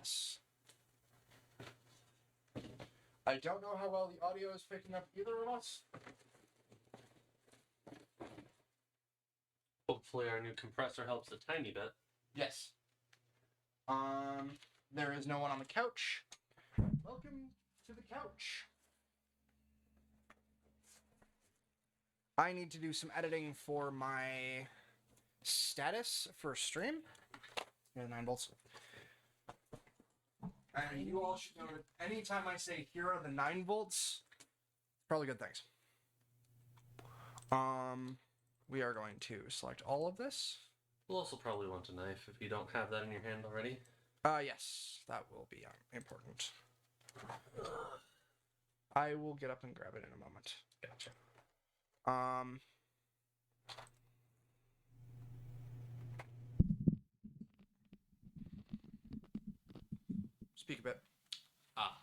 Yes. I don't know how well the audio is picking up either of us. Hopefully our new compressor helps a tiny bit. Yes. There is no one on the couch. Welcome to the couch. I need to do some editing for my status for stream. Here are the 9 volts. And you all should know that anytime I say here are the 9 volts, probably good things. We are going to select all of this. We'll also probably want a knife if you don't have that in your hand already. Yes, that will be important. I will get up and grab it in a moment. Gotcha. Speak a bit. Ah.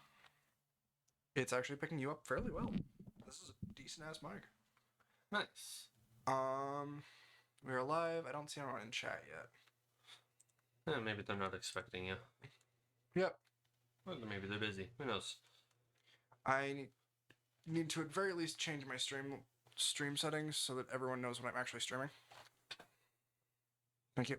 It's actually picking you up fairly well. This is a decent ass mic. Nice. We're live. I don't see anyone in chat yet. Maybe they're not expecting you. Yep. Or maybe they're busy. Who knows? I need to at very least change my stream settings so that everyone knows when I'm actually streaming. Thank you.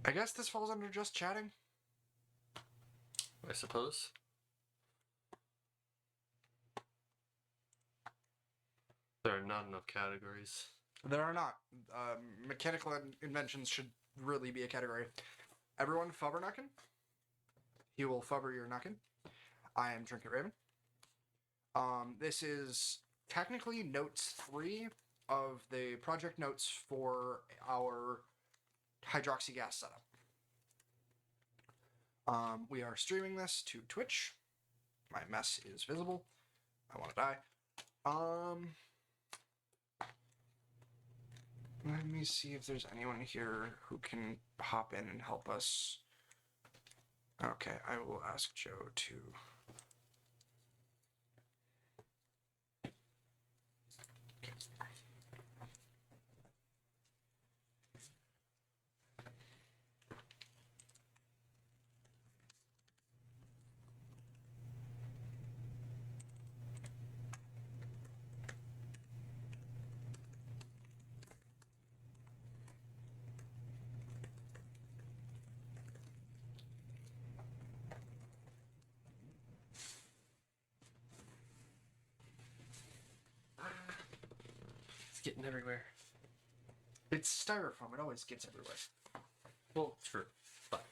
I guess this falls under just chatting. I suppose. There are not enough categories. There are not. Mechanical inventions should really be a category. Everyone, Fubbernuckin. He will fubber your nuckin. I am Trinket Raven. This is technically notes 3 of the project notes for our hydroxy gas setup. We are streaming this to Twitch. My mess is visible. I want to die. Let me see if there's anyone here who can hop in and help us. Okay, I will ask Joe to... It's getting everywhere. It's styrofoam. It always gets everywhere. Well, true. But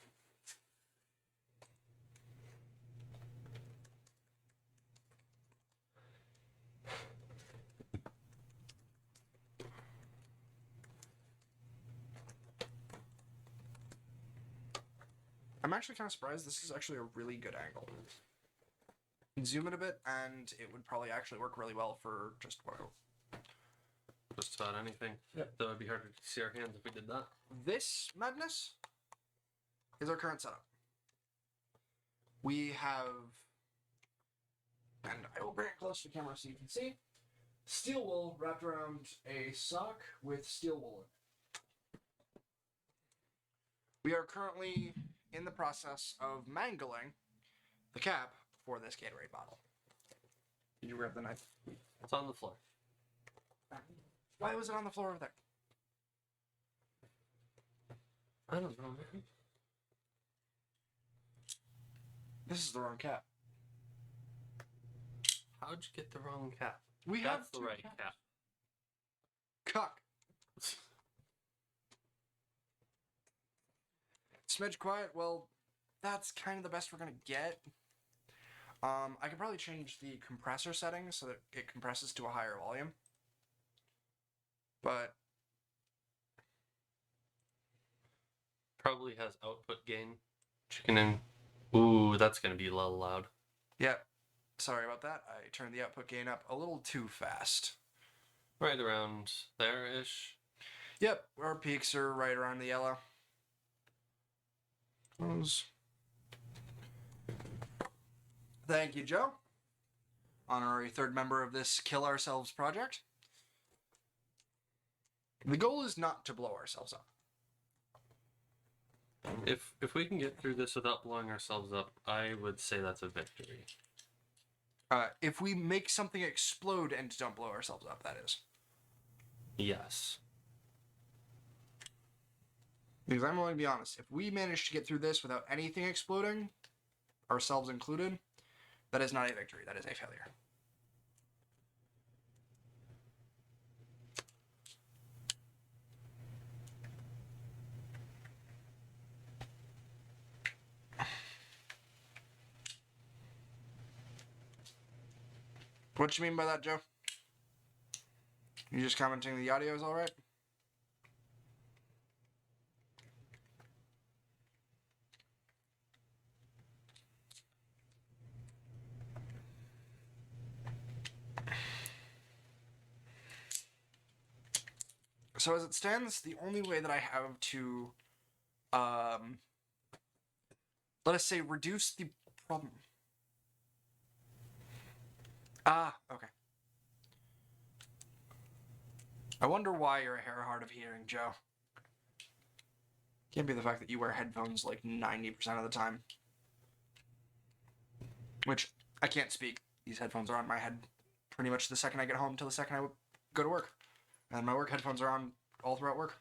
I'm actually kind of surprised. This is actually a really good angle. Zoom it a bit, and it would probably actually work really well for just just about anything. Yep. That would be harder to see our hands if we did that. This madness is our current setup. We have, and I will bring it close to the camera so you can see, steel wool wrapped around a sock with steel wool in it. We are currently in the process of mangling the cap for this Gatorade bottle. Did you grab the knife? It's on the floor. Why was it on the floor over there? I don't know, man. This is the wrong cap. How'd you get the wrong cap? We That's have the two right caps. cap. Cuck. Smidge quiet. Well, that's kind of the best we're gonna get. I can probably change the compressor settings so that it compresses to a higher volume. But Probably has output gain. Chicken in. Ooh, that's gonna be a little loud. Yep. Sorry about that. I turned the output gain up a little too fast. Right around there-ish. Yep, our peaks are right around the yellow. Close. Thank you, Joe. Honorary third member of this Kill Ourselves project. The goal is not to blow ourselves up. If we can get through this without blowing ourselves up, I would say that's a victory. If we make something explode and don't blow ourselves up, that is. Yes. Because I'm going to be honest, if we manage to get through this without anything exploding, ourselves included, that is not a victory. That is a failure. What you mean by that, Joe? You just commenting the audio is all right? So as it stands, the only way that I have to, let us say, reduce the problem. Okay. I wonder why you're hard of hearing, Joe. Can't be the fact that you wear headphones like 90% of the time. Which, I can't speak. These headphones are on my head pretty much the second I get home till the second I go to work. And my work headphones are on all throughout work.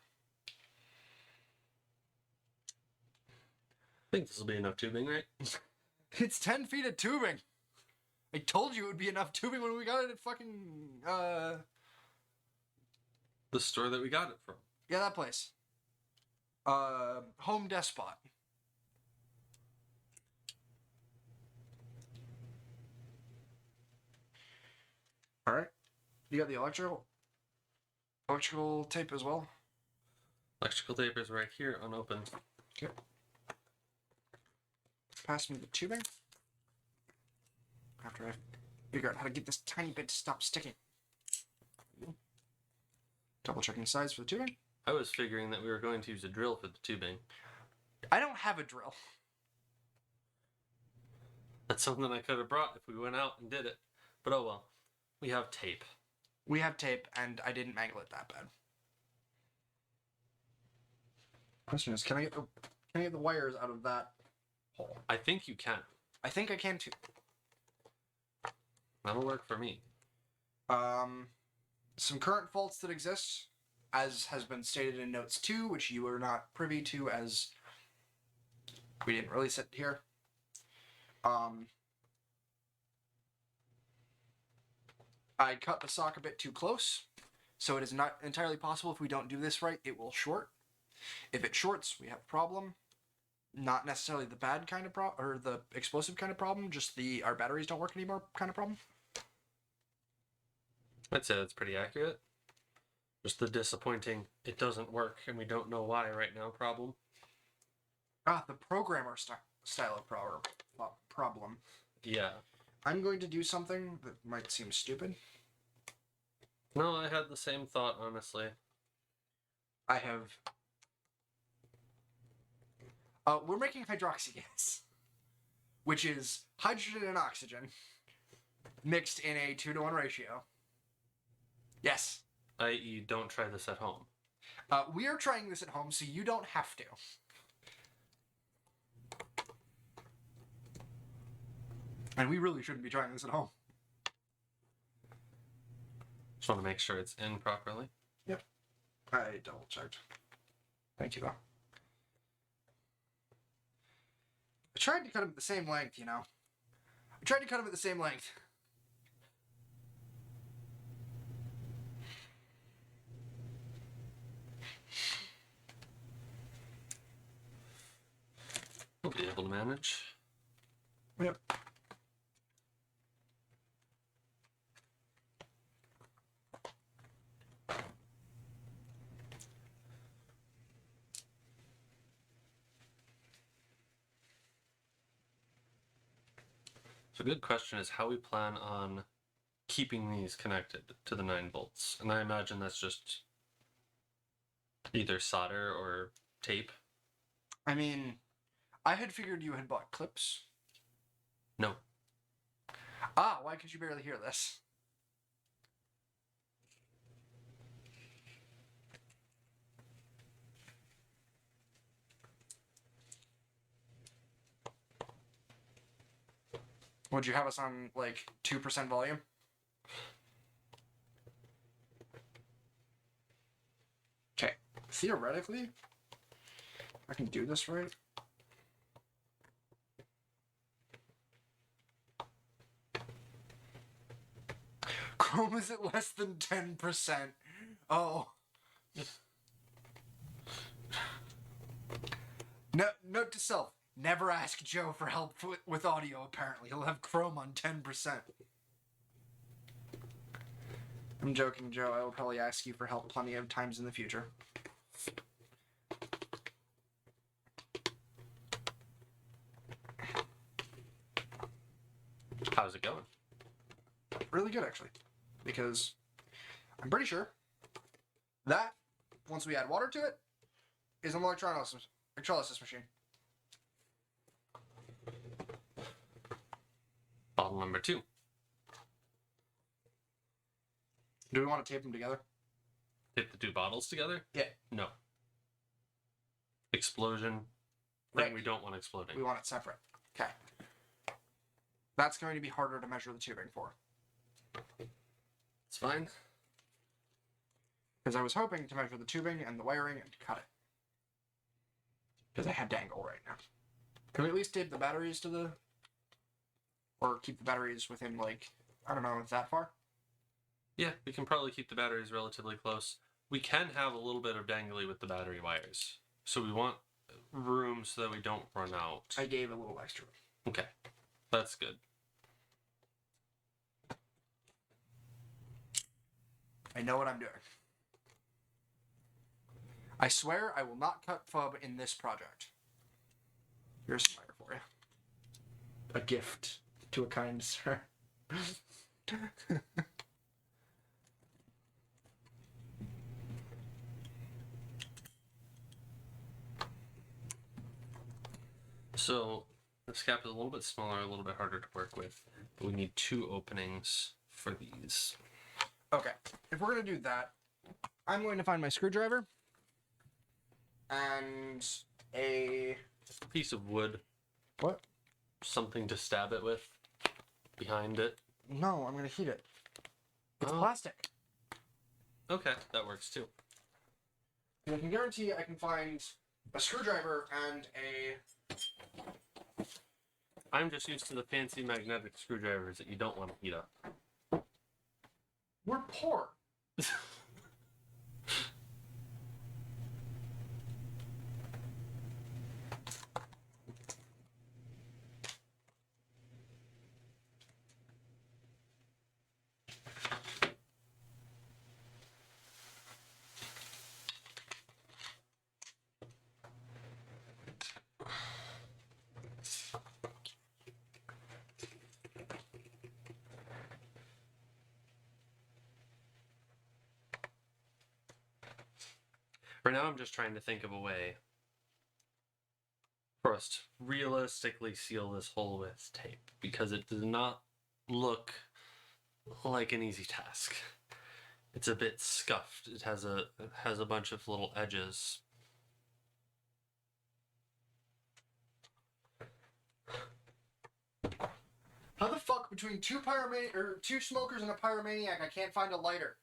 I think this will be enough tubing, right? It's 10 feet of tubing! I told you it would be enough tubing when we got it at fucking, The store that we got it from. yeah, that place. Home Despot. Alright. You got the electrical tape as well? Electrical tape is right here, unopened. Okay. Pass me the tubing. After I figure out how to get this tiny bit to stop sticking. Double checking size for the tubing. I was figuring that we were going to use a drill for the tubing. I don't have a drill. That's something I could have brought if we went out and did it. But oh well. We have tape. We have tape, and I didn't mangle it that bad. Question is, can I get the wires out of that hole? I think you can. I think I can too. That'll work for me. Some current faults that exist, as has been stated in notes 2, which you are not privy to as we didn't release it here. I cut the sock a bit too close, so it is not entirely possible if we don't do this right, it will short. If it shorts, we have a problem. Not necessarily the bad kind of problem, or the explosive kind of problem, just our batteries don't work anymore kind of problem. I'd say that's pretty accurate. Just the disappointing, it doesn't work and we don't know why right now problem. The programmer style of problem. Yeah. I'm going to do something that might seem stupid. No, I had the same thought, honestly. I have... we're making hydroxy gas, which is hydrogen and oxygen mixed in a 2-to-1 ratio. Yes. I.e., don't try this at home. We are trying this at home, so you don't have to. And we really shouldn't be trying this at home. Just want to make sure it's in properly. Yep. I double checked. Thank you, though. I tried to cut them at the same length, you know. I tried to cut them at the same length. We'll be able to manage. Yep. So, good question is how we plan on keeping these connected to the 9 volts. And I imagine that's just either solder or tape. I mean, I had figured you had bought clips. No. Ah, why could you barely hear this? Would you have us on like 2% volume? Okay, theoretically, I can do this right. Chrome is at less than 10%. Oh. Note to self: never ask Joe for help with audio. Apparently, he'll have Chrome on 10%. I'm joking, Joe. I will probably ask you for help plenty of times in the future. How's it going? Really good, actually, because I'm pretty sure that once we add water to it, is an electrolysis machine. Bottle number 2. Do we want to tape them together? Tape the 2 bottles together? Yeah. No. Explosion. Thing Right. we don't want exploding. We want it separate. Okay. That's going to be harder to measure the tubing for. It's fine. Because I was hoping to measure the tubing and the wiring and cut it. Because I had dangle right now. Can we at least tape the batteries to the... Or keep the batteries within, like, I don't know, that far? Yeah, we can probably keep the batteries relatively close. We can have a little bit of dangly with the battery wires. So we want room so that we don't run out. I gave a little extra. Okay. That's good. I know what I'm doing. I swear I will not cut FUB in this project. Here's some wire for you. A gift to a kind sir. So this cap is a little bit smaller, a little bit harder to work with, but we need 2 openings for these. Okay, if we're gonna do that, I'm going to find my screwdriver and a Piece of wood. what? Something to stab it with behind it. No, I'm gonna heat it. It's Oh. plastic. Okay, that works too. And I can guarantee I can find a screwdriver and a. I'm just used to the fancy magnetic screwdrivers that you don't want to heat up. We're poor. For now, I'm just trying to think of a way for us to realistically seal this hole with tape because it does not look like an easy task. It's a bit scuffed. It has a bunch of little edges. How the fuck between two smokers and a pyromaniac I can't find a lighter?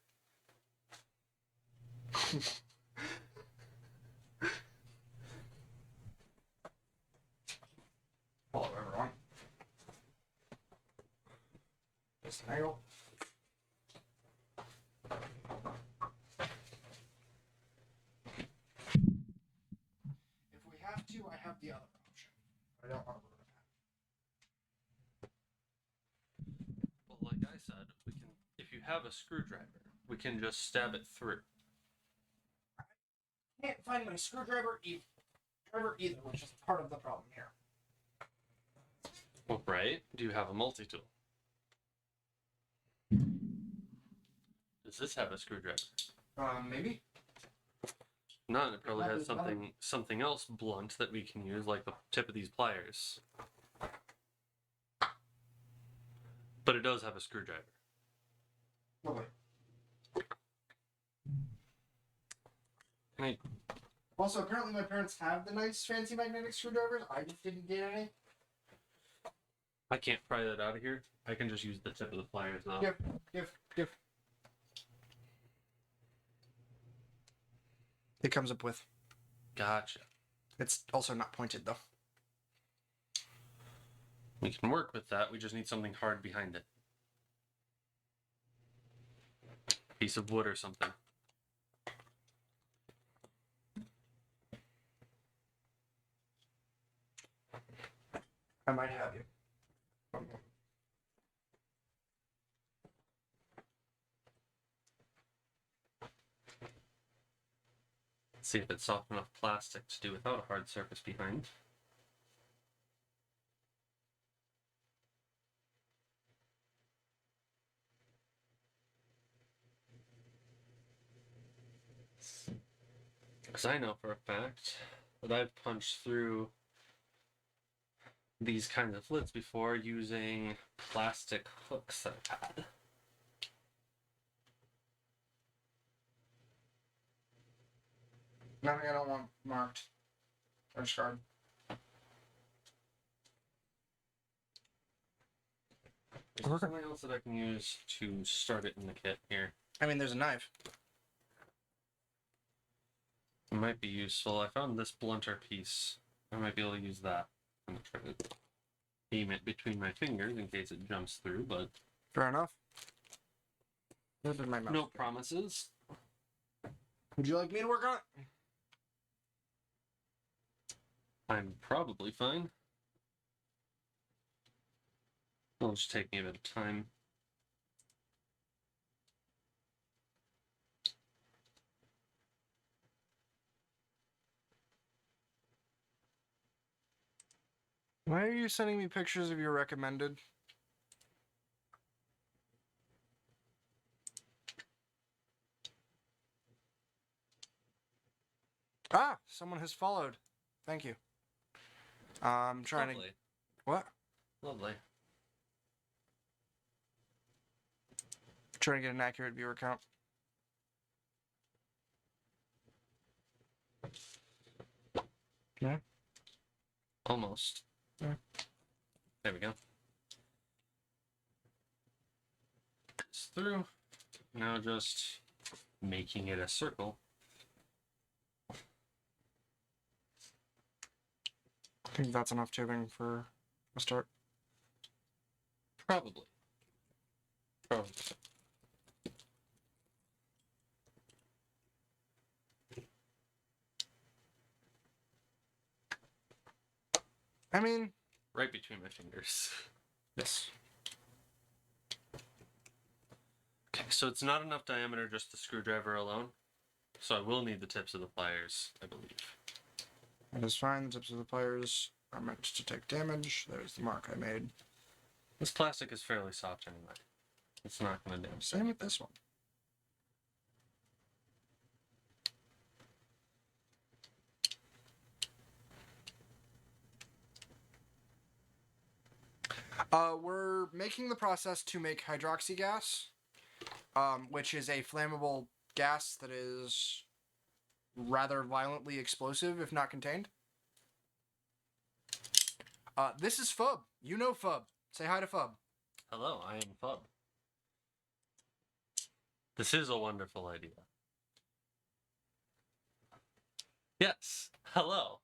Hello, everyone. This angle. If we have to, I have the other option. I don't want to ruin it. Well, like I said, we can. If you have a screwdriver, we can just stab it through. Can't find my screwdriver either, which is part of the problem here. Right? Do you have a multi-tool? Does this have a screwdriver? Maybe. None. It probably has Probably something else blunt that we can use, like the tip of these pliers. But it does have a screwdriver. Lovely. Right. Also, apparently my parents have the nice fancy magnetic screwdrivers. I just didn't get any. I can't pry that out of here. I can just use the tip of the pliers now. Give. It comes up with. Gotcha. It's also not pointed though. We can work with that. We just need something hard behind it. Piece of wood or something. I might have you. See if it's soft enough plastic to do without a hard surface behind. Because I know for a fact that I've punched through these kinds of lids before using plastic hooks that I've had. Nothing I don't want marked or scarred. Is there something else that I can use to start it in the kit here? I mean, there's a knife. It might be useful. I found this blunter piece. I might be able to use that. I'm gonna try to aim it between my fingers in case it jumps through, but Fair enough. This is my mouse. no promises. Would you like me to work on it? I'm probably fine. It'll just take me a bit of time. Why are you sending me pictures of your recommended? Ah, someone has followed. Thank you. I'm trying Lovely. to. What? Lovely. Trying to get an accurate viewer count. Yeah. Almost. Yeah. There we go. It's through. Now just making it a circle. I think that's enough tubing for a start. Probably. Probably. I mean, Right between my fingers. yes. Okay, so it's not enough diameter just the screwdriver alone. So I will need the tips of the pliers, I believe. That is fine. The tips of the pliers are meant to take damage. There's the mark I made. This plastic is fairly soft anyway. It's not going to damage. Same with this one. We're making the process to make hydroxy gas, which is a flammable gas that is rather violently explosive if not contained. This is Fub. You know Fub. Say hi to Fub. Hello, I am Fub. This is a wonderful idea. Yes, hello.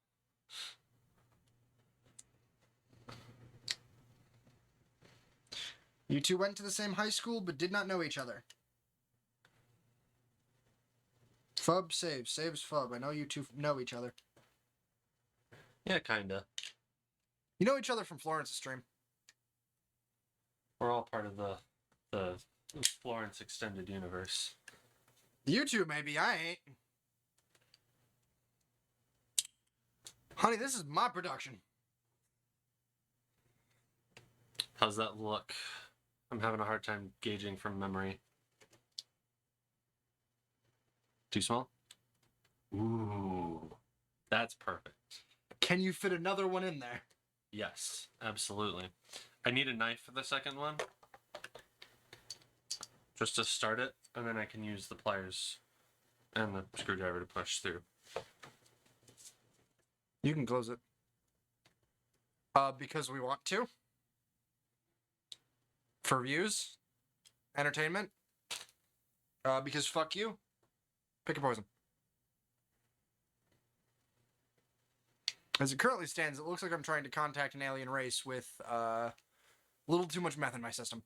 You two went to the same high school but did not know each other. Fub saves. Saves Fub. I know you two know each other. Yeah, kinda. You know each other from Florence's stream. We're all part of the Florence extended universe. You two, maybe. I ain't. Honey, this is my production. How's that look? I'm having a hard time gauging from memory. Too small? Ooh, that's perfect. Can you fit another one in there? Yes, absolutely. I need a knife for the second one. Just to start it, and then I can use the pliers and the screwdriver to push through. You can close it. Because we want to. For views. Entertainment. Because fuck you. Pick a poison. As it currently stands, it looks like I'm trying to contact an alien race with a little too much meth in my system.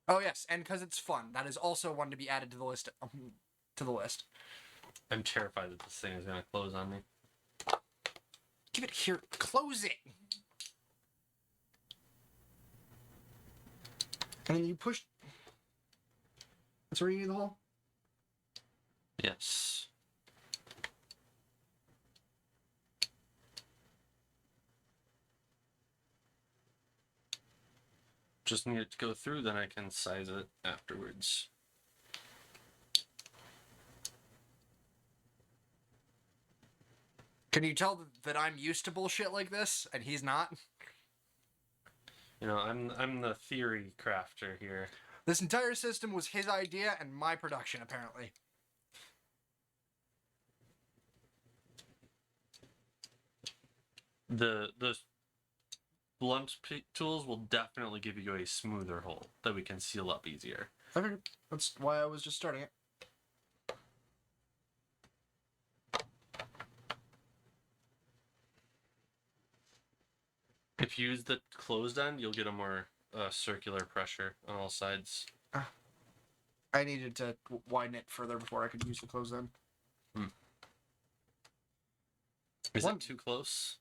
Oh yes, and because it's fun, that is also one to be added to the list. I'm terrified that this thing is going to close on me. Give it here. Close it. And then you push. That's where you need the hole. Yes. Just need it to go through, then I can size it afterwards. Can you tell that I'm used to bullshit like this and he's not? You know, I'm the theory crafter here. This entire system was his idea and my production, apparently. The blunt tools will definitely give you a smoother hole that we can seal up easier. I figured that's why I was just starting it. If you use the closed end, you'll get a more circular pressure on all sides. I needed to widen it further before I could use the closed end. Is One- it too close?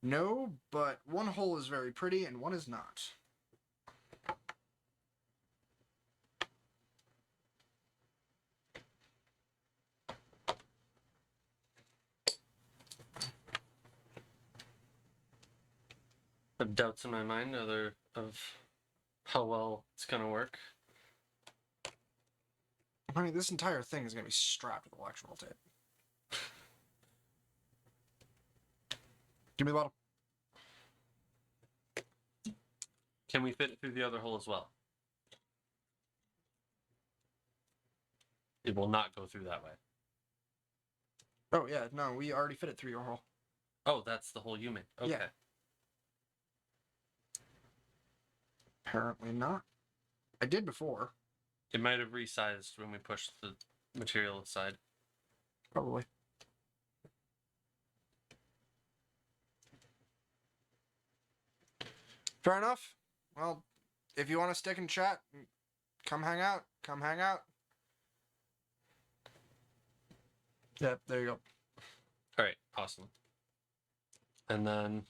No, but one hole is very pretty and one is not. I have doubts in my mind of how well it's gonna work. I mean, this entire thing is going to be strapped with electrical tape. Give me the bottle. Can we fit it through the other hole as well? It will not go through that way. Oh, yeah, no, we already fit it through your hole. Oh, that's the hole you made. Okay. Yeah. Apparently not. I did before. It might have resized when we pushed the material aside. Probably. Fair enough. Well, if you want to stick and chat, come hang out. Come hang out. Yep, there you go. All right, awesome. And then,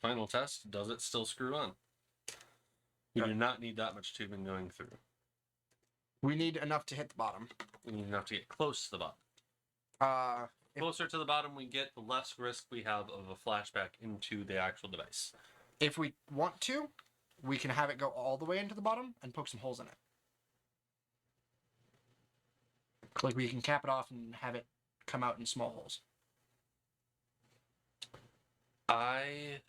final test, does it still screw on? We do not need that much tubing going through. We need enough to hit the bottom. We need enough to get close to the bottom. If- Closer to the bottom we get, the less risk we have of a flashback into the actual device. If we want to, we can have it go all the way into the bottom and poke some holes in it. Like we can cap it off and have it come out in small holes. I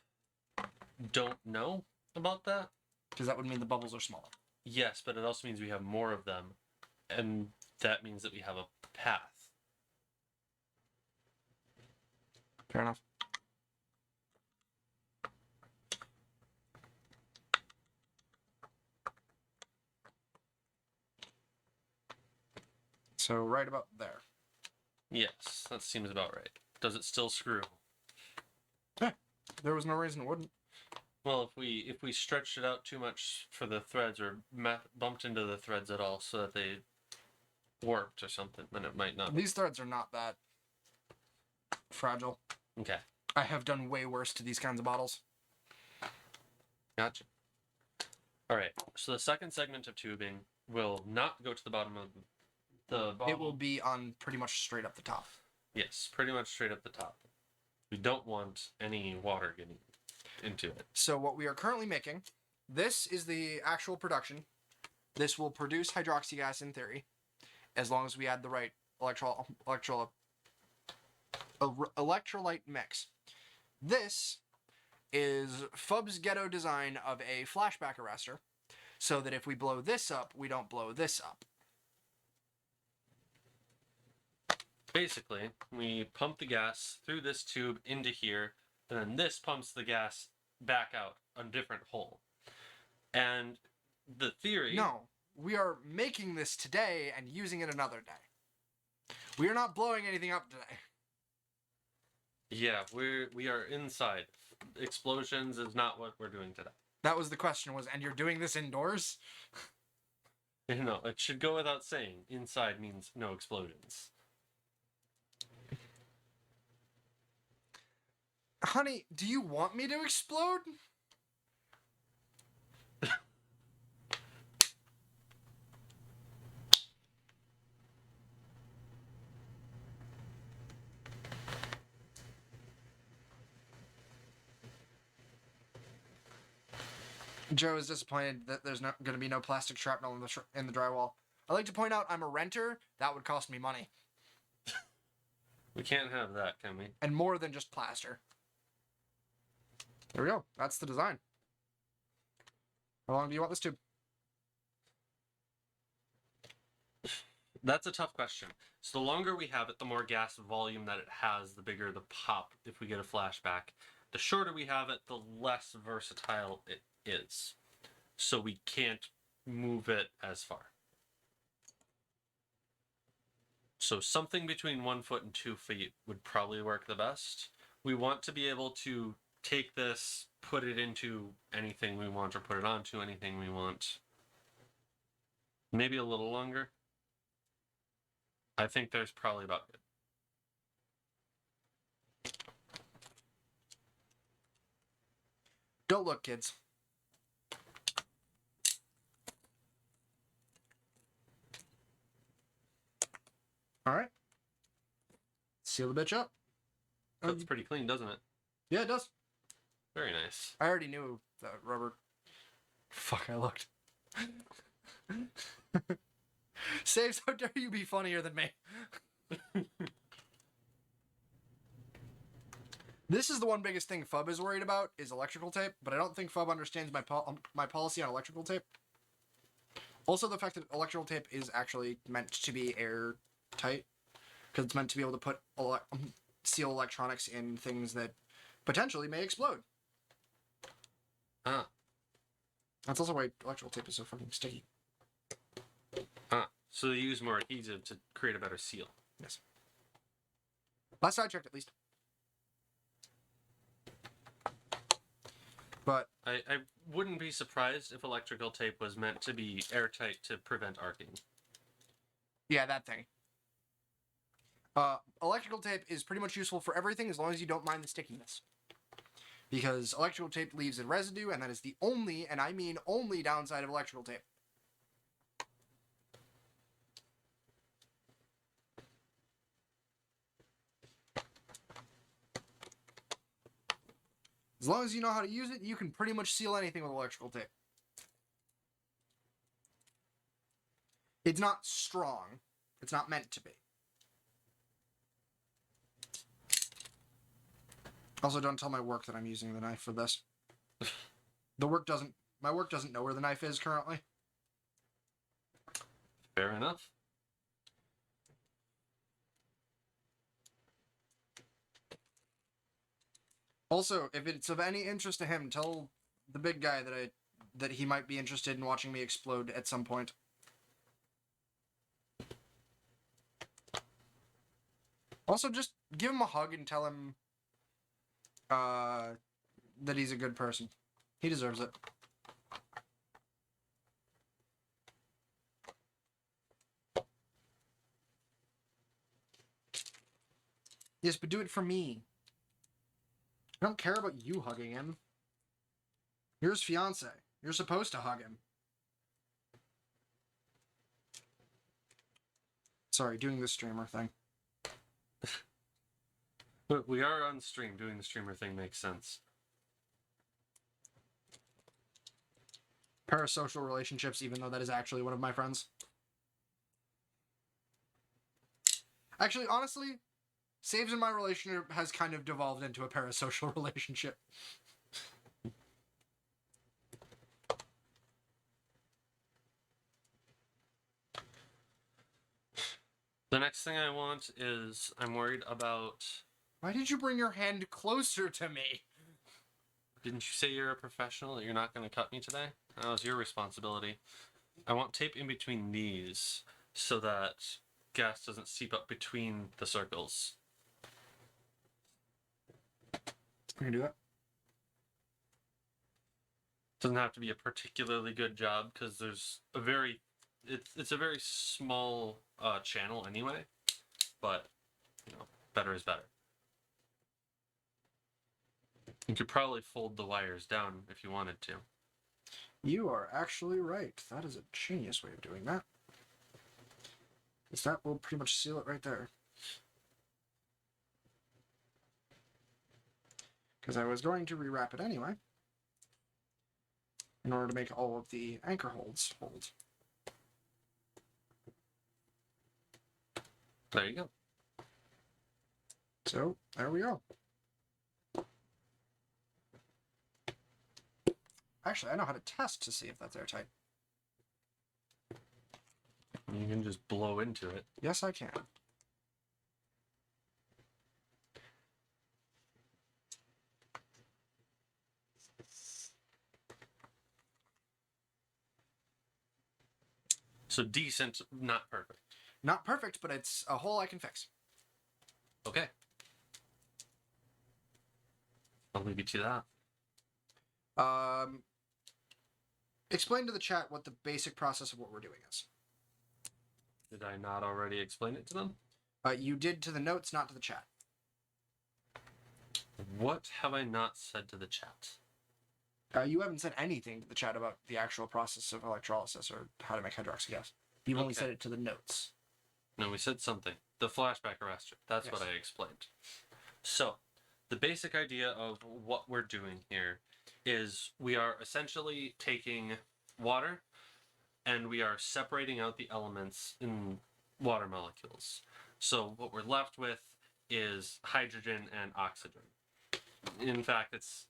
don't know about that. Because that would mean the bubbles are smaller. Yes, but it also means we have more of them, and that means that we have a path. Fair enough. So right about there. Yes, that seems about right. Does it still screw? There was no reason it wouldn't. Well, if we stretched it out too much for the threads or bumped into the threads at all so that they warped or something, then it might not. These threads are not that fragile. Okay, I have done way worse to these kinds of bottles. gotcha. All right, so the second segment of tubing will not go to the bottom of the bottle. It will be on pretty much straight up the top. Yes, pretty much straight up the top. We don't want any water getting. into it. So what we are currently making, this is the actual production. This will produce hydroxy gas in theory, as long as we add the right electrolyte mix. This is Fub's ghetto design of a flashback arrestor, so that if we blow this up, we don't blow this up. Basically, we pump the gas through this tube into here, and then this pumps the gas back out a different hole. And the theory... No, we are making this today and using it another day. We are not blowing anything up today. Yeah, we are inside. Explosions is not what we're doing today. That was the question, and you're doing this indoors? No, it should go without saying. Inside means no explosions. Honey, do you want me to explode? Joe is disappointed that there's not going to be no plastic shrapnel in the drywall. I'd like to point out I'm a renter. That would cost me money. We can't have that, can we? And more than just plaster. There we go. That's the design. How long do you want this tube? That's a tough question. So the longer we have it, the more gas volume that it has, the bigger the pop if we get a flashback. The shorter we have it, the less versatile it is. So we can't move it as far. So something between 1 foot and 2 feet would probably work the best. We want to be able to take this, put it into anything we want, or put it onto anything we want. Maybe a little longer. I think there's probably about good. Don't look, kids. All right. Seal the bitch up. That's pretty clean, doesn't it? Yeah, it does. Very nice. I already knew that rubber. Fuck, I looked. Saves, how dare you be funnier than me? This is the one biggest thing Fub is worried about, is electrical tape, but I don't think Fub understands my policy on electrical tape. Also, the fact that electrical tape is actually meant to be airtight, because it's meant to be able to put seal electronics in things that potentially may explode. Ah. That's also why electrical tape is so fucking sticky. Ah. So they use more adhesive to create a better seal. Yes. Last I checked, at least. But I wouldn't be surprised if electrical tape was meant to be airtight to prevent arcing. yeah, that thing. Electrical tape is pretty much useful for everything as long as you don't mind the stickiness. Because electrical tape leaves a residue, and that is the only, and I mean only, downside of electrical tape. As long as you know how to use it, you can pretty much seal anything with electrical tape. It's not strong. It's not meant to be. Also, don't tell my work that I'm using the knife for this. My work doesn't know where the knife is currently. Fair enough. Also, if it's of any interest to him, tell the big guy that he might be interested in watching me explode at some point. Also, just give him a hug and tell him that he's a good person. He deserves it. Yes, but do it for me. I don't care about you hugging him. You're his fiance. You're supposed to hug him. Sorry, doing the streamer thing. But we are on stream. Doing the streamer thing makes sense. parasocial relationships, even though that is actually one of my friends. Actually, honestly, saves in my relationship has kind of devolved into a parasocial relationship. The next thing I want is I'm worried about. Why did you bring your hand closer to me? Didn't you say you're a professional? That you're not going to cut me today? That was your responsibility. I want tape in between these so that gas doesn't seep up between the circles. We can do that. Doesn't have to be a particularly good job because there's a very it's a very small channel anyway, but you know, better is better. You could probably fold the wires down if you wanted to. You are actually right. That is a genius way of doing that. Because that will pretty much seal it right there. Because I was going to rewrap it anyway, in order to make all of the anchor holds hold. There you go. So, there we go. Actually, I know how to test to see if that's airtight. You can just blow into it. Yes, I can. So decent, not perfect. Not perfect, but it's a hole I can fix. Okay. I'll leave you to that. Explain to the chat what the basic process of what we're doing is. Did I not already explain it to them? You did to the notes, not to the chat. What have I not said to the chat? You haven't said anything to the chat about the actual process of electrolysis or how to make hydroxy gas. You've only Okay. said it to the notes. No, we said something. The flashback arrestor. That's Yes. what I explained. So, the basic idea of what we're doing here is we are essentially taking water and we are separating out the elements in water molecules. So, what we're left with is hydrogen and oxygen. In fact, it's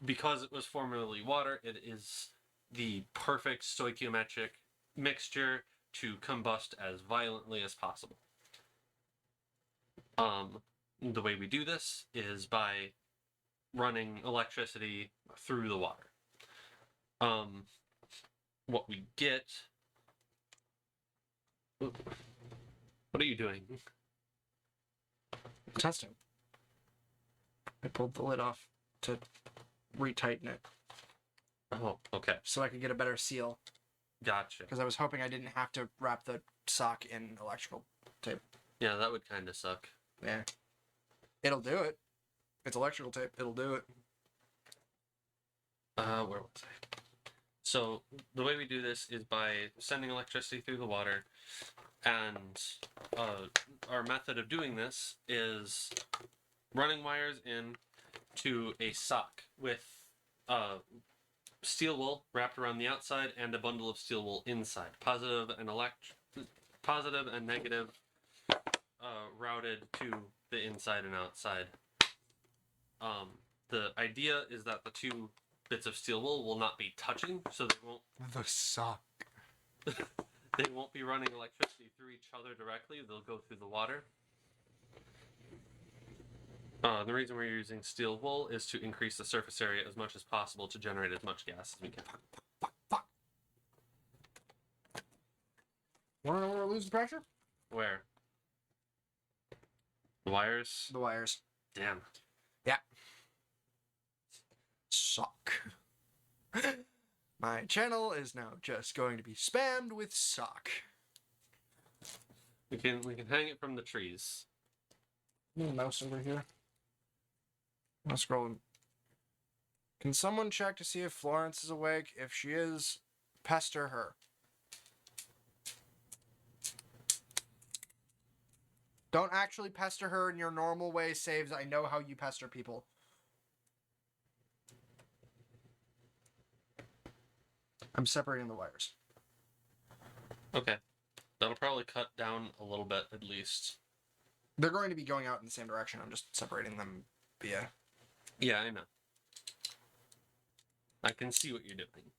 because it was formerly water, it is the perfect stoichiometric mixture to combust as violently as possible. The way we do this is by running electricity through the water. What we get. What are you doing? Testing. I pulled the lid off to retighten it Oh, okay. so I could get a better seal. Gotcha. Because I was hoping I didn't have to wrap the sock in electrical tape. Yeah, that would kind of suck. Yeah. It'll do it. It's electrical tape. It'll do it. Where was I? So the way we do this is by sending electricity through the water, and our method of doing this is running wires in to a sock with steel wool wrapped around the outside and a bundle of steel wool inside. Positive and negative routed to the inside and outside. The idea is that the two bits of steel wool will not be touching, so they won't The sock. they won't be running electricity through each other directly. They'll go through the water. The reason we're using steel wool is to increase the surface area as much as possible to generate as much gas as we can. Fuck. Want to know where we're losing pressure? Where? The wires? The wires. Damn. Sock. My channel is now just going to be spammed with sock. We can hang it from the trees. Little mouse over here. I'm scrolling. Can someone check to see if Florence is awake? If she is, pester her. Don't actually pester her in your normal way, Saves. I know how you pester people. I'm separating the wires. Okay. That'll probably cut down a little bit at least. They're going to be going out in the same direction. I'm just separating them via. Yeah, I know. I can see what you're doing.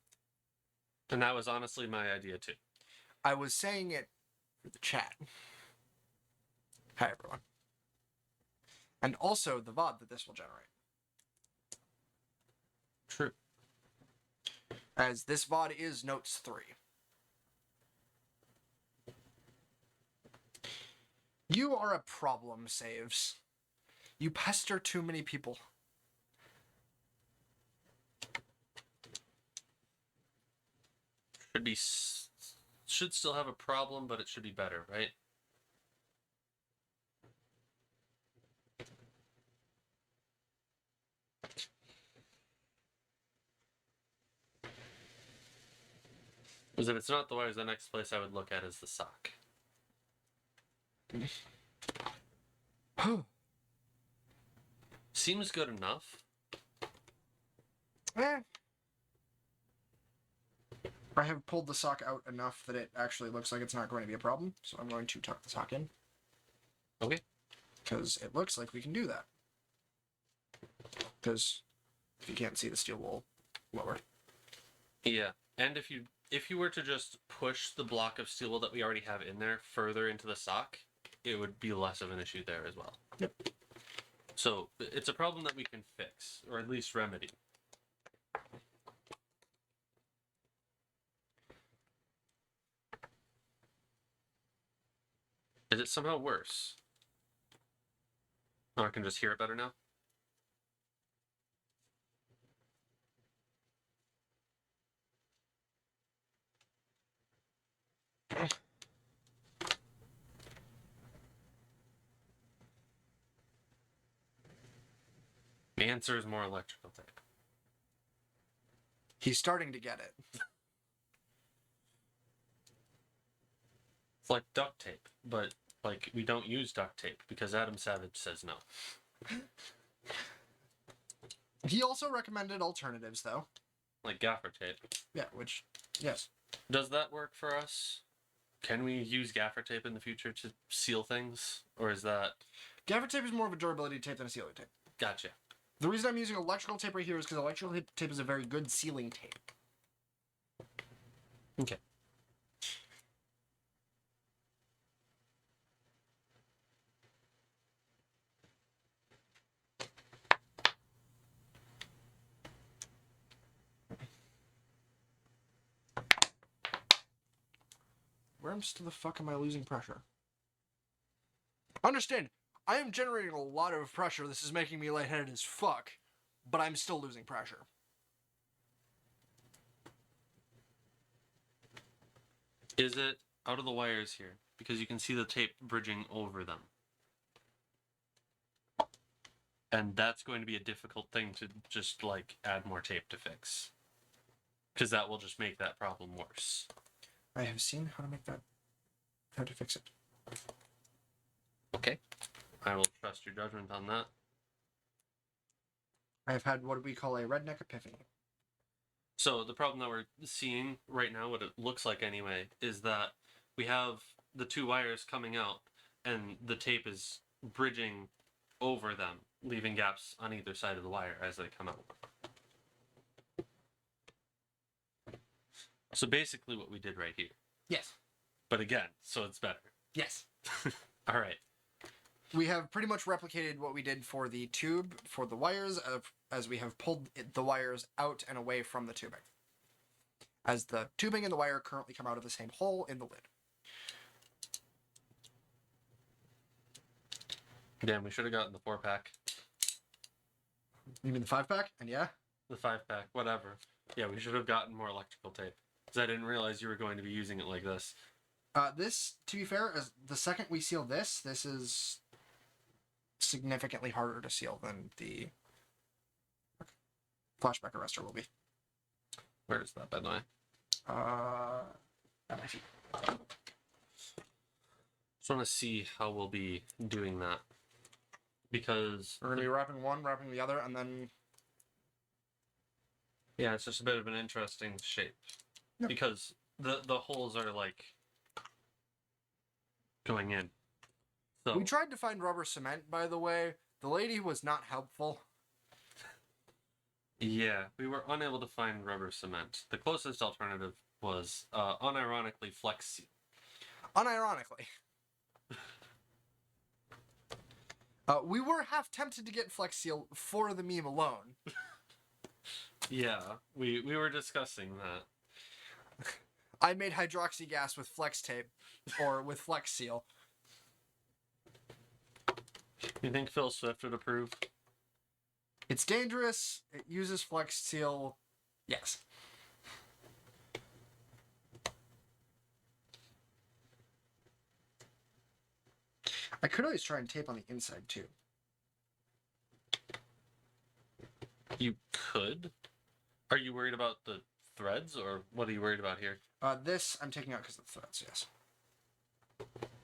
And that was honestly my idea too. I was saying it for the chat. Hi, everyone. And also the VOD that this will generate. True. As this VOD is Notes 3. You are a problem, Saves. You pester too many people. Should still have a problem, but it should be better, right? Because if it's not the wires, the next place I would look at is the sock. Seems good enough. Eh. I have pulled the sock out enough that it actually looks like it's not going to be a problem, so I'm going to tuck the sock in. Okay. Because it looks like we can do that. Because if you can't see, the steel will lower. Yeah, and if you were to just push the block of steel wool that we already have in there further into the sock, it would be less of an issue there as well. Yep. So it's a problem that we can fix, or at least remedy. Is it somehow worse? Oh, I can just hear it better now? The answer is more electrical tape. He's starting to get it. It's like duct tape, but like we don't use duct tape because Adam Savage says no. He also recommended alternatives, though. Like gaffer tape. Yeah, which, yes. Does that work for us? Can we use gaffer tape in the future to seal things? Or is that... Gaffer tape is more of a durability tape than a sealing tape. Gotcha. The reason I'm using electrical tape right here is because electrical tape is a very good sealing tape. Okay. Where the fuck am I losing pressure? Understand, I am generating a lot of pressure. This is making me lightheaded as fuck, but I'm still losing pressure. Is it out of the wires here? Because you can see the tape bridging over them. And that's going to be a difficult thing to just, like, add more tape to fix. Because that will just make that problem worse. I have seen how to fix it. Okay. I will trust your judgment on that. I have had what we call a redneck epiphany. So the problem that we're seeing right now, what it looks like anyway, is that we have the two wires coming out and the tape is bridging over them, leaving gaps on either side of the wire as they come out. So basically what we did right here. Yes. But again, so it's better. Yes. All right. We have pretty much replicated what we did for the tube, for the wires, as we have pulled the wires out and away from the tubing. As the tubing and the wire currently come out of the same hole in the lid. Damn, we should have gotten the 4-pack. You mean the 5-pack? And yeah? The 5-pack, whatever. Yeah, we should have gotten more electrical tape. Because I didn't realize you were going to be using it like this. This, to be fair, as the second we seal this is significantly harder to seal than the flashback arrestor will be. Where is that, by the way? At my feet. Just want to see how we'll be doing that. Because... We're going to be wrapping one, wrapping the other, and then... Yeah, it's just a bit of an interesting shape. Yep. because the holes are like going in. So We tried to find rubber cement, by the way. The lady was not helpful. yeah, we were unable to find rubber cement. The closest alternative was unironically Flex Seal. Unironically. We were half tempted to get Flex Seal for the meme alone. Yeah, we were discussing that. I made hydroxy gas with Flex Tape, or with Flex Seal. You think Phil Swift would approve? It's dangerous. It uses Flex Seal. Yes. I could always try and tape on the inside too. You could. Are you worried about the threads, or what are you worried about here? This I'm taking out because of the threads, yes.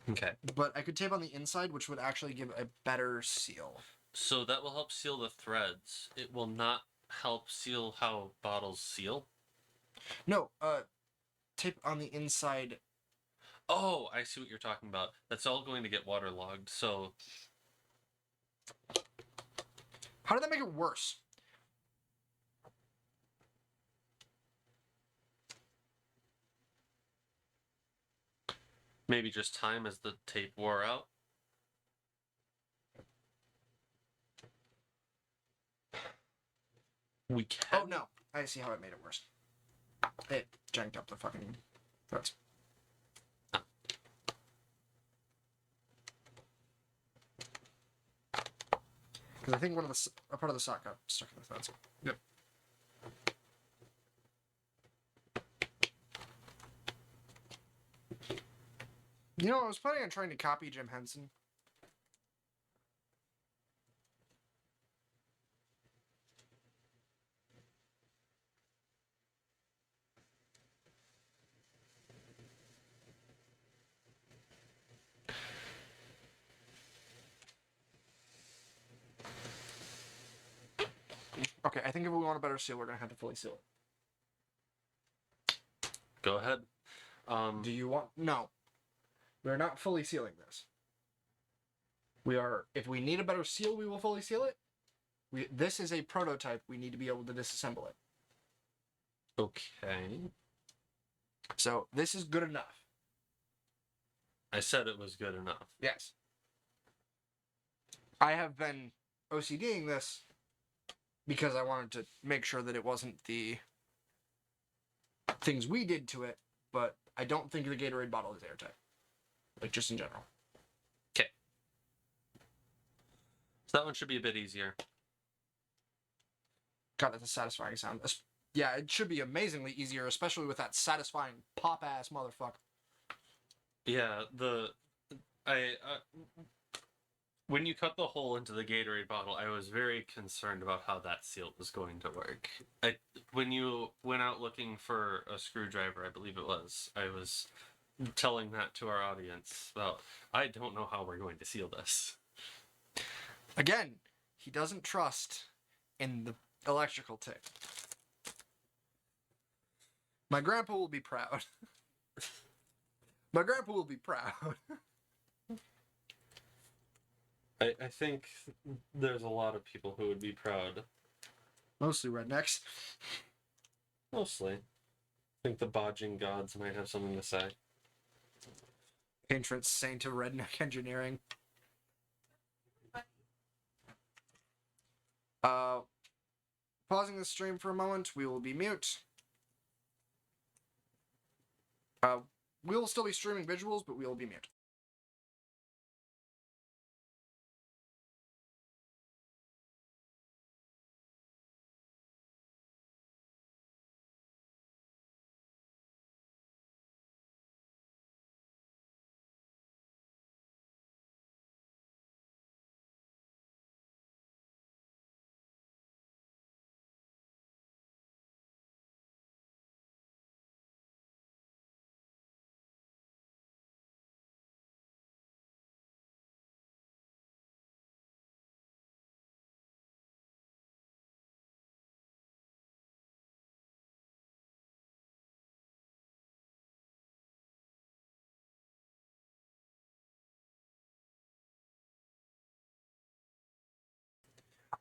Okay. But I could tape on the inside, which would actually give a better seal. So that will help seal the threads. It will not help seal how bottles seal. No, tape on the inside. Oh, I see what you're talking about. That's all going to get waterlogged. So How did that make it worse? maybe just time as the tape wore out. We can. Oh no, I see how it made it worse. It janked up the fucking threads. Because I think a part of the sock got stuck in the threads. Yep. You know, I was planning on trying to copy Jim Henson. Okay, I think if we want a better seal, we're gonna have to fully seal it. Go ahead. Do you want? No, we're not fully sealing this. We are. If we need a better seal, we will fully seal it. This is a prototype. We need to be able to disassemble it. Okay. So this is good enough. I said it was good enough. Yes. I have been OCDing this because I wanted to make sure that it wasn't the things we did to it, but I don't think the Gatorade bottle is airtight. Like, just in general. Okay. So that one should be a bit easier. God, that's a satisfying sound. Yeah, it should be amazingly easier, especially with that satisfying pop-ass motherfucker. Yeah, when you cut the hole into the Gatorade bottle, I was very concerned about how that seal was going to work. When you went out looking for a screwdriver, I believe it was, I was telling that to our audience. Well, I don't know how we're going to seal this. Again, he doesn't trust in the electrical tip. My grandpa will be proud. My grandpa will be proud. I think there's a lot of people who would be proud. Mostly rednecks. Mostly. I think the bodging gods might have something to say. Patron saint of redneck engineering. Pausing the stream for a moment, we will be mute. We will still be streaming visuals, but we will be mute.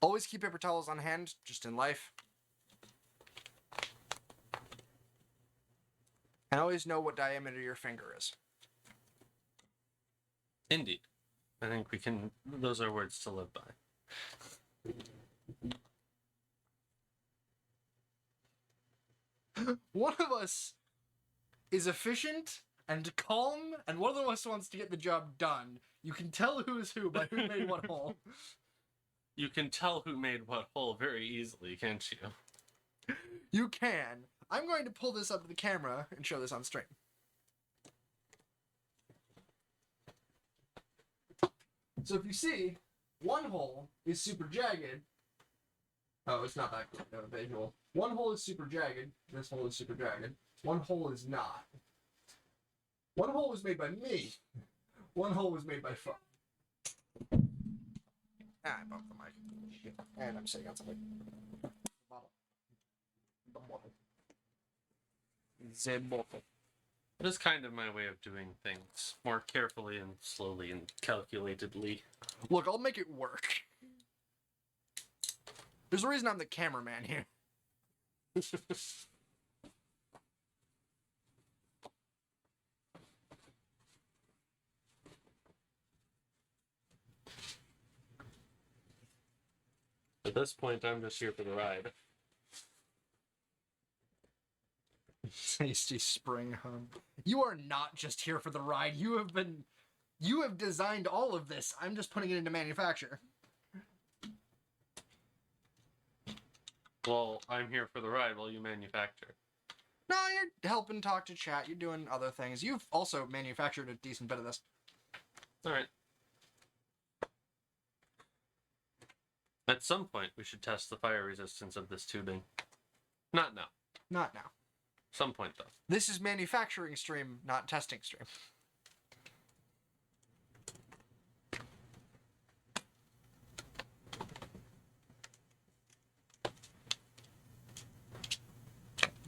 Always keep paper towels on hand, just in life. And always know what diameter your finger is. Indeed. I think we can. Those are words to live by. One of us is efficient and calm, and one of us wants to get the job done. You can tell who's who by who made what hole. You can tell who made what hole very easily, can't you? You can. I'm going to pull this up to the camera and show this on stream. So if you see, one hole is super jagged. Oh, it's not that visual. One hole is super jagged. This hole is super jagged. One hole is not. One hole was made by me. One hole was made by Fun. I bumped the mic. Shit. And I'm sitting on something. Bottle. The bottle. The bottle. It is kind of my way of doing things more carefully and slowly and calculatedly. Look, I'll make it work. There's a reason I'm the cameraman here. At this point, I'm just here for the ride. Tasty spring hum. You are not just here for the ride. You have designed all of this. I'm just putting it into manufacture. Well, I'm here for the ride while you manufacture. No, you're helping talk to chat. You're doing other things. You've also manufactured a decent bit of this. Alright. At some point, we should test the fire resistance of this tubing. Not now. Not now. Some point, though. This is manufacturing stream, not testing stream.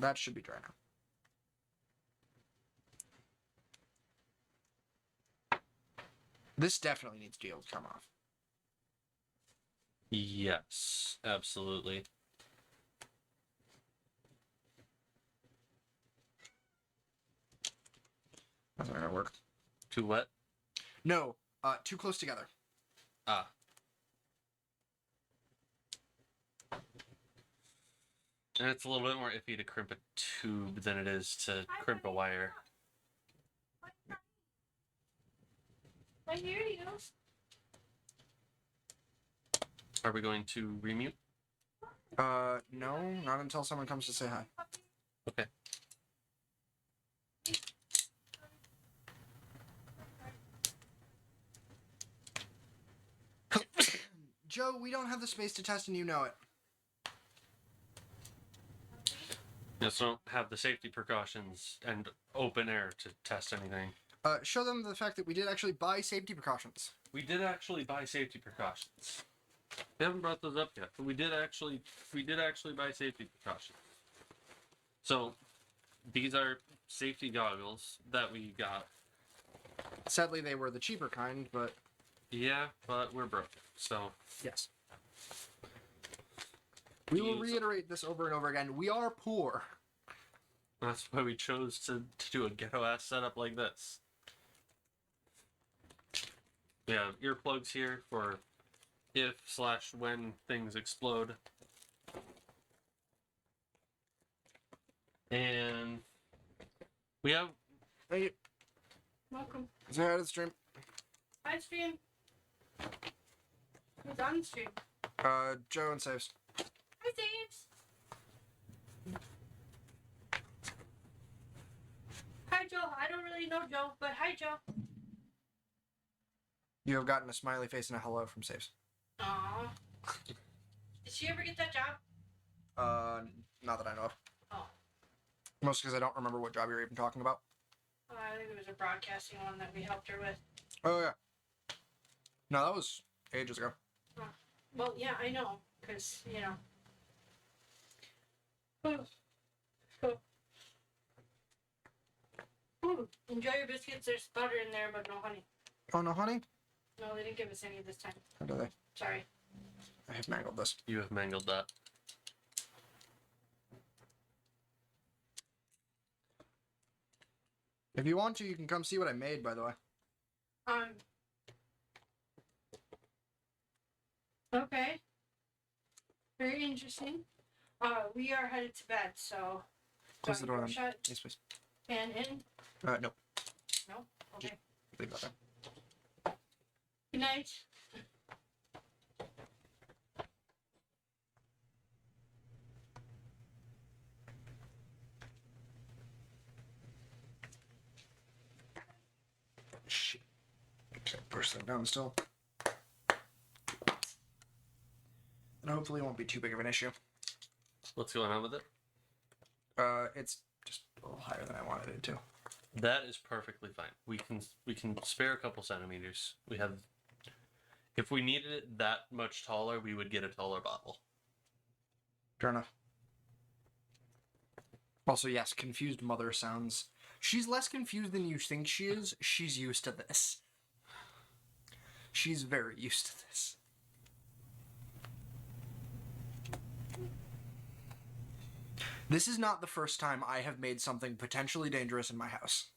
That should be dry now. This definitely needs to be able to come off. Yes, absolutely. That's not gonna work. Too wet? No, too close together. Ah. And it's a little bit more iffy to crimp a tube than it is to crimp a wire. I hear you. Are we going to remute? No, not until someone comes to say hi. Okay. Joe, we don't have the space to test and you know it. Just don't have the safety precautions and open air to test anything. Show them the fact that we did actually buy safety precautions. We did actually buy safety precautions. We haven't brought those up yet, but we did actually buy safety precautions. So these are safety goggles that we got. Sadly, they were the cheaper kind, but Yeah, but we're broke, so yes. We will These- reiterate this over and over again. We are poor. that's why we chose to do a ghetto ass setup like this. We have earplugs here for if/when things explode. And we have Hey, Welcome. say hi to the stream. Hi, stream. Who's on the stream? Joe and Saves. Hi, Saves. Hi, Joe. I don't really know Joe, but hi, Joe. You have gotten a smiley face and a hello from Saves. Aww. Did she ever get that job? Not that I know of. Oh. Mostly because I don't remember what job you're even talking about. I think it was a broadcasting one that we helped her with. Oh, yeah. No, that was ages ago. Well, yeah, I know, because, you know. Ooh, enjoy your biscuits. There's butter in there, but no honey. Oh, no, honey? No, they didn't give us any this time. How do they? Sorry. I have mangled this. You have mangled that. If you want to, you can come see what I made, by the way. Okay. Very interesting. We are headed to bed, so. Close the door then. Shut Yes, please. and in. No. No. Okay. Leave that there. Good night. Shit. Okay, push that down still. And hopefully it won't be too big of an issue. What's going on with it? It's just a little higher than I wanted it to. That is perfectly fine. We can spare a couple centimeters. We have. If we needed it that much taller, we would get a taller bottle. Fair enough. Also, yes, confused mother sounds. She's less confused than you think she is. She's used to this. She's very used to this. This is not the first time I have made something potentially dangerous in my house.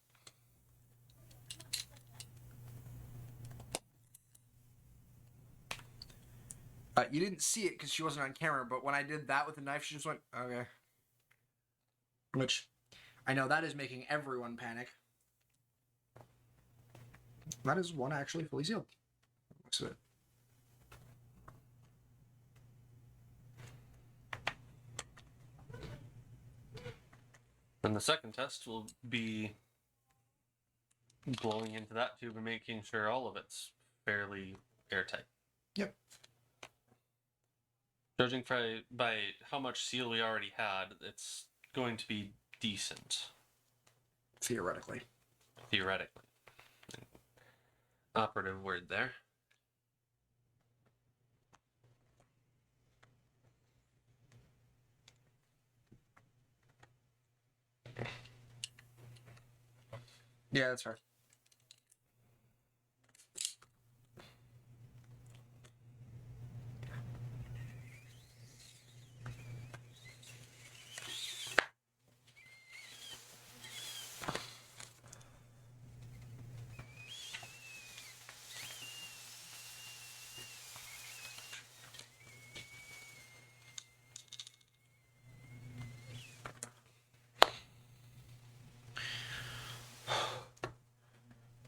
You didn't see it because she wasn't on camera, but when I did that with the knife, she just went, okay. Which, I know that is making everyone panic. That is one actually fully sealed. Looks of it. And the second test will be blowing into that tube and making sure all of it's fairly airtight. Yep. Judging by how much seal we already had, it's going to be decent. Theoretically. Theoretically. Operative word there. Yeah, that's fair.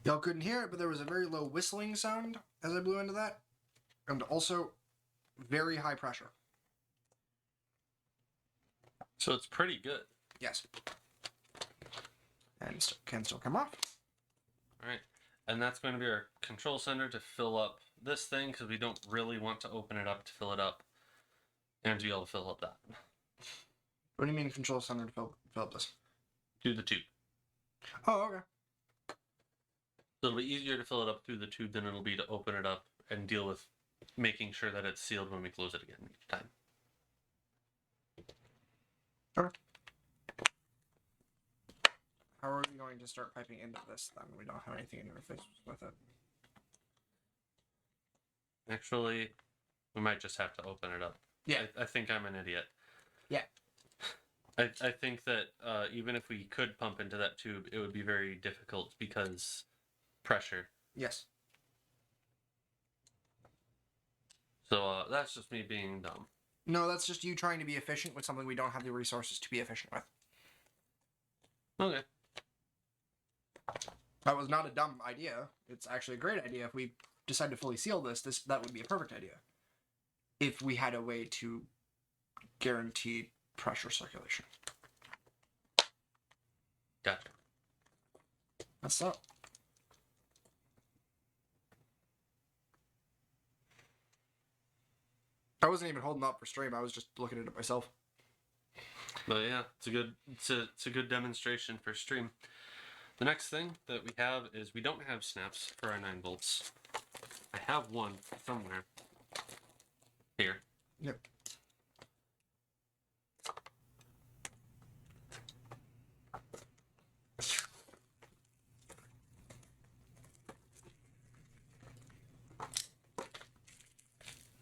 Y'all couldn't hear it, but there was a very low whistling sound as I blew into that. And also, very high pressure. So it's pretty good. Yes. And can still come off. Alright. And that's going to be our control center to fill up this thing because we don't really want to open it up to fill it up. And to be able to fill up that. What do you mean control center to fill up this? Through the tube. Oh, okay. So it'll be easier to fill it up through the tube than it'll be to open it up and deal with making sure that it's sealed when we close it again each time. Okay. How are we going to start piping into this then? We don't have anything in interface with it. Actually, we might just have to open it up. Yeah. I think I'm an idiot. Yeah. I think that even if we could pump into that tube, it would be very difficult because pressure. Yes. So that's just me being dumb. No, that's just you trying to be efficient with something we don't have the resources to be efficient with. Okay. That was not a dumb idea. It's actually a great idea. If we decide to fully seal this, that would be a perfect idea. If we had a way to guarantee pressure circulation. Gotcha. That's up. I wasn't even holding up for stream. I was just looking at it myself. But yeah, it's a good demonstration for stream. The next thing that we have is we don't have snaps for our 9 volts. I have one somewhere. Here. Yep.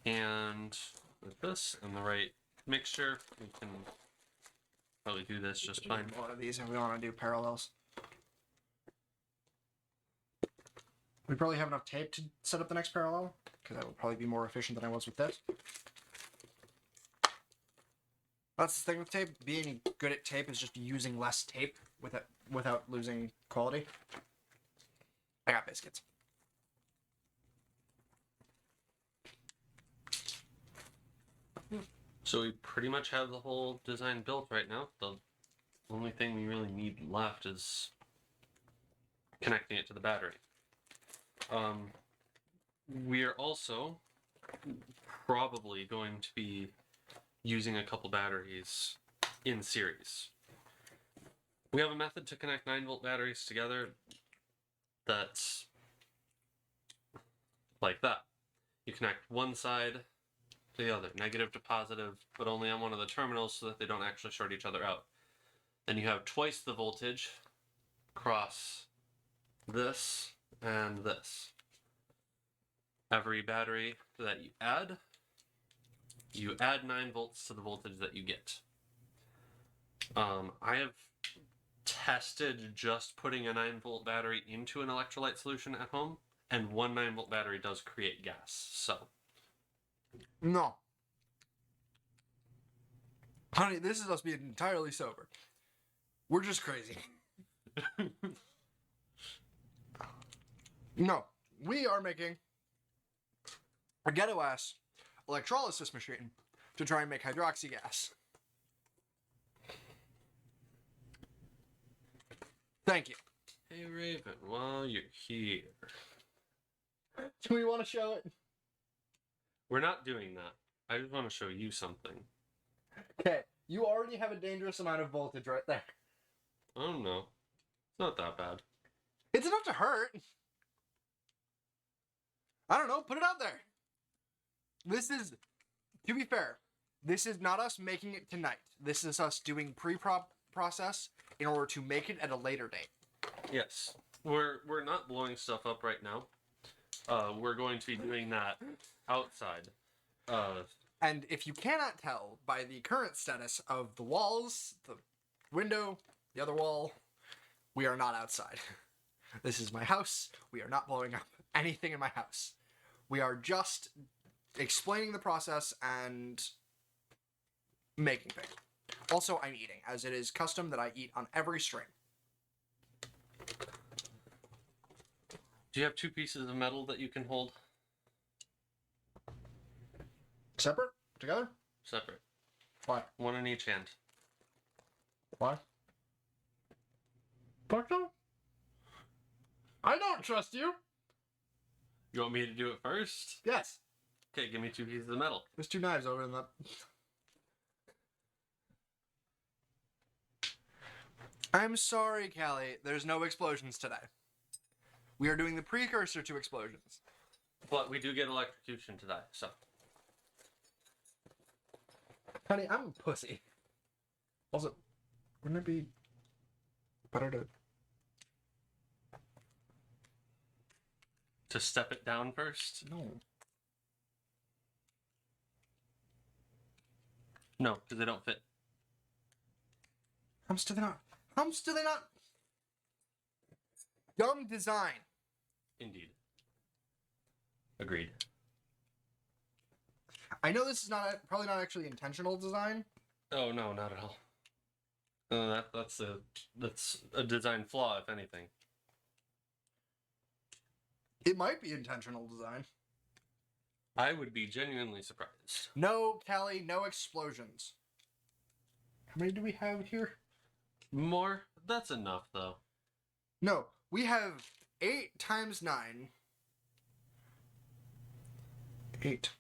And with this and the right mixture, we can probably do this just fine. One of these, and we want to do parallels. We probably have enough tape to set up the next parallel, because that would probably be more efficient than I was with this. That's the thing with tape. Being good at tape is just using less tape without losing quality. I got biscuits. So we pretty much have the whole design built right now. The only thing we really need left is connecting it to the battery. We are also probably going to be using a couple batteries in series. We have a method to connect 9-volt batteries together that's like that. You connect one side to the other, negative to positive, but only on one of the terminals so that they don't actually short each other out. Then you have twice the voltage across this and this. Every battery that you add 9 volts to the voltage that you get. I have tested just putting a 9-volt battery into an electrolyte solution at home, and one 9-volt battery does create gas. So, No. Honey, this is us being entirely sober. We're just crazy. No. We are making a ghetto-ass electrolysis machine to try and make hydroxy gas. Thank you. hey Raven, while you're here, Do we want to show it? we're not doing that. I just want to show you something. Okay. You already have a dangerous amount of voltage right there. I don't know. It's not that bad. It's enough to hurt. I don't know. Put it out there. This is, to be fair, this is not us making it tonight. This is us doing pre-prop process in order to make it at a later date. Yes, we're not blowing stuff up right now. We're going to be doing that outside. And if you cannot tell by the current status of the walls, the window, the other wall, we are not outside. This is my house. We are not blowing up anything in my house. We are just explaining the process and making things. Also, I'm eating, as it is custom that I eat on every stream. Do you have 2 pieces of metal that you can hold Separate? Together? separate? Why? One in each hand. Why? Fuck no. I don't trust you. You want me to do it first? Yes. Okay, give me 2 pieces of metal. There's 2 knives over in the... I'm sorry, Callie. There's no explosions today. We are doing the precursor to explosions. But we do get electrocution today, so. Honey, I'm a pussy. Also, wouldn't it be better to... To step it down first? No. No, because they don't fit. How much do they not... How much do they not... Dumb design. Indeed. Agreed. I know this is not probably not actually intentional design. Oh no, not at all. That's a design flaw, if anything. It might be intentional design. I would be genuinely surprised. No, Callie, no explosions. How many do we have here? More? That's enough, though. No, we have 8 times 9. 8.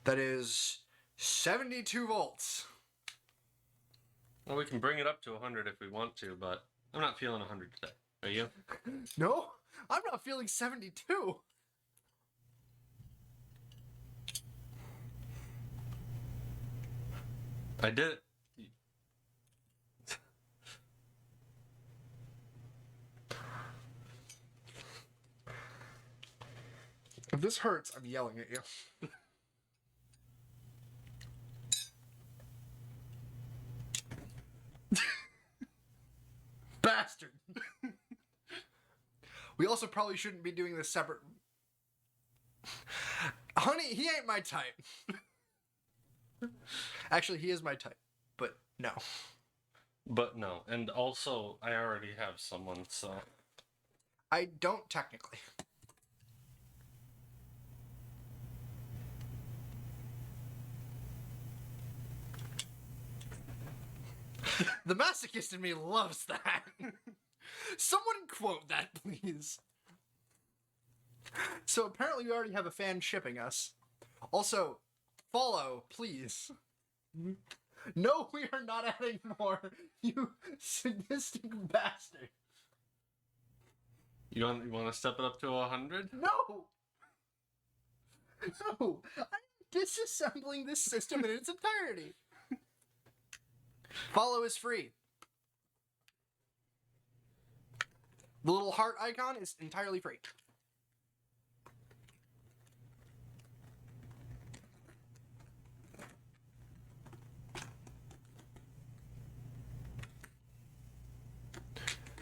That is 72 volts. Well, we can bring it up to 100 if we want to, but I'm not feeling 100 today. Are you? No, I'm not feeling 72. I did it. If this hurts, I'm yelling at you. also probably shouldn't be doing this separate. Honey, he ain't my type. Actually, he is my type, but no. But no, and also I already have someone, so I don't technically. The masochist in me loves that. Someone quote that, please. So apparently we already have a fan shipping us. Also, follow, please. No, we are not adding more. You sadistic bastard. you want to step it up to 100? No! No! I'm disassembling this system in its entirety. Follow is free. The little heart icon is entirely free.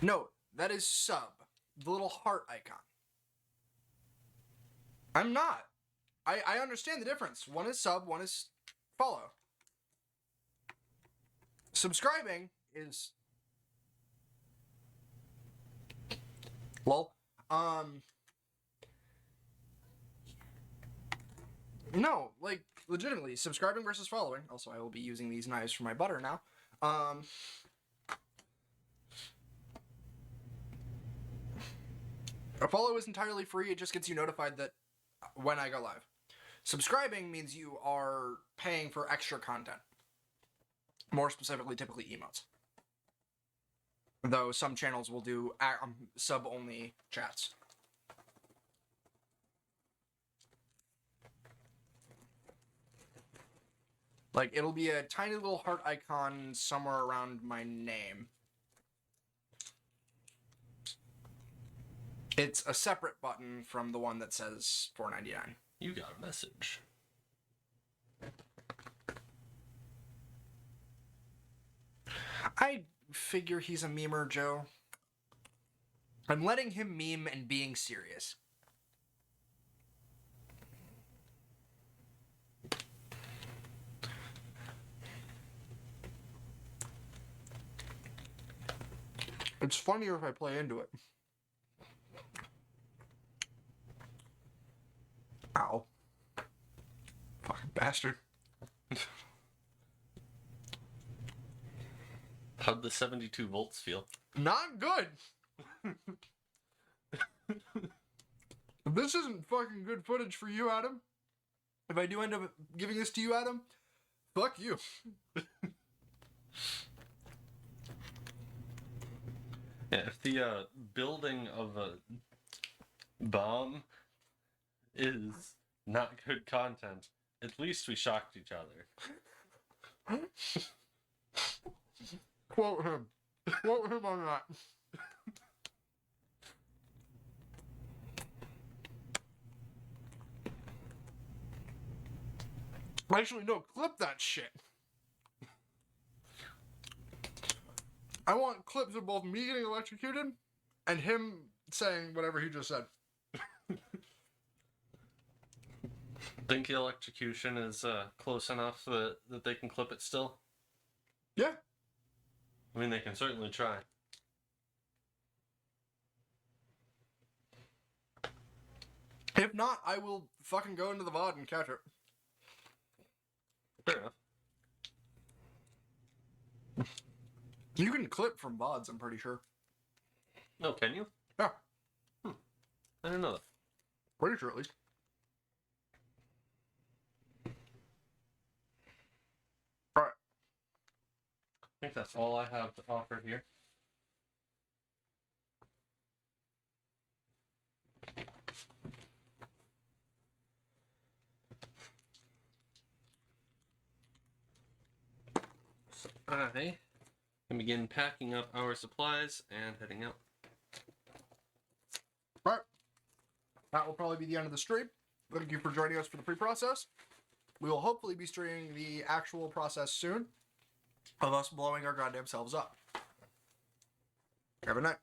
No, that is sub. The little heart icon. I'm not. I understand the difference. One is sub, one is follow. Subscribing is lol. No, like legitimately, subscribing versus following. Also, I will be using these knives for my butter now. A follow is entirely free. It just gets you notified that when I go live. Subscribing means you are paying for extra content. More specifically, typically emotes. Though some channels will do sub-only chats. Like, it'll be a tiny little heart icon somewhere around my name. It's a separate button from the one that says $4.99. You got a message. I figure he's a memer, Joe. I'm letting him meme and being serious. It's funnier if I play into it. Ow. Fucking bastard. How'd the 72 volts feel? Not good. If this isn't fucking good footage for you, Adam, if I do end up giving this to you, Adam, fuck you. Yeah, if the building of a bomb is not good content, at least we shocked each other. Quote him. Quote him on that. Actually, no, clip that shit. I want clips of both me getting electrocuted and him saying whatever he just said. Think the electrocution is close enough that they can clip it still? Yeah. I mean, they can certainly try. If not, I will fucking go into the VOD and catch it. Fair enough. You can clip from VODs, I'm pretty sure. No, can you? Yeah, I didn't know that. pretty sure at least. Alright. I think that's all I have to offer here. So I can begin packing up our supplies and heading out. Alright. That will probably be the end of the stream. Thank you for joining us for the pre-process. We will hopefully be streaming the actual process soon of us blowing our goddamn selves up. Have a night.